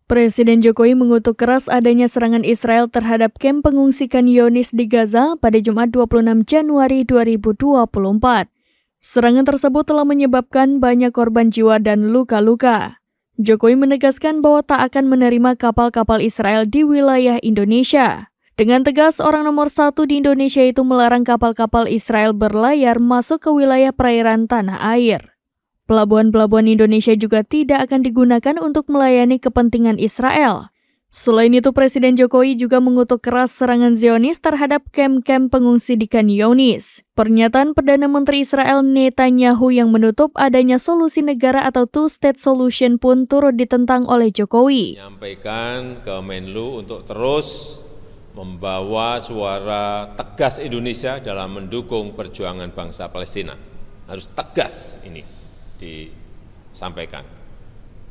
Presiden Jokowi mengutuk keras adanya serangan Israel terhadap kamp pengungsi Khan Younis di Gaza pada Jumat 26 Januari 2024. Serangan tersebut telah menyebabkan banyak korban jiwa dan luka-luka. Jokowi menegaskan bahwa tak akan menerima kapal-kapal Israel di wilayah Indonesia. Dengan tegas, orang nomor satu di Indonesia itu melarang kapal-kapal Israel berlayar masuk ke wilayah perairan tanah air. Pelabuhan-pelabuhan Indonesia juga tidak akan digunakan untuk melayani kepentingan Israel. Selain itu, Presiden Jokowi juga mengutuk keras serangan Zionis terhadap kamp-kamp pengungsi di Khan Younis. Pernyataan Perdana Menteri Israel Netanyahu yang menutup adanya solusi negara atau two-state solution pun turut ditentang oleh Jokowi. Menyampaikan ke Menlu untuk terus membawa suara tegas Indonesia dalam mendukung perjuangan bangsa Palestina. Harus tegas ini disampaikan.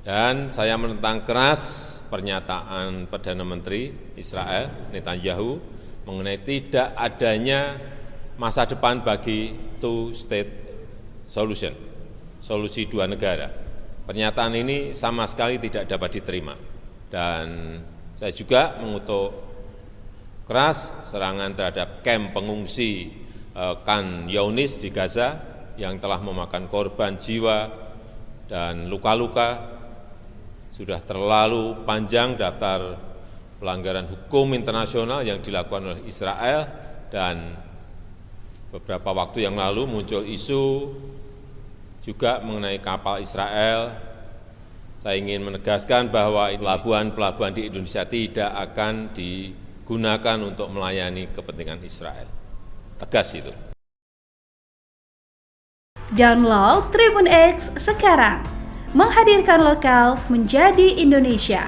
Dan saya menentang keras pernyataan Perdana Menteri Israel Netanyahu mengenai tidak adanya masa depan bagi two-state solution, solusi dua negara. Pernyataan ini sama sekali tidak dapat diterima. Dan saya juga mengutuk keras serangan terhadap kamp pengungsi Khan Younis di Gaza yang telah memakan korban jiwa dan luka-luka. Sudah terlalu panjang daftar pelanggaran hukum internasional yang dilakukan oleh Israel, dan beberapa waktu yang lalu muncul isu juga mengenai kapal Israel. Saya ingin menegaskan bahwa pelabuhan-pelabuhan di Indonesia tidak akan digunakan untuk melayani kepentingan Israel. Tegas itu. Download Tribun X sekarang, menghadirkan lokal menjadi Indonesia.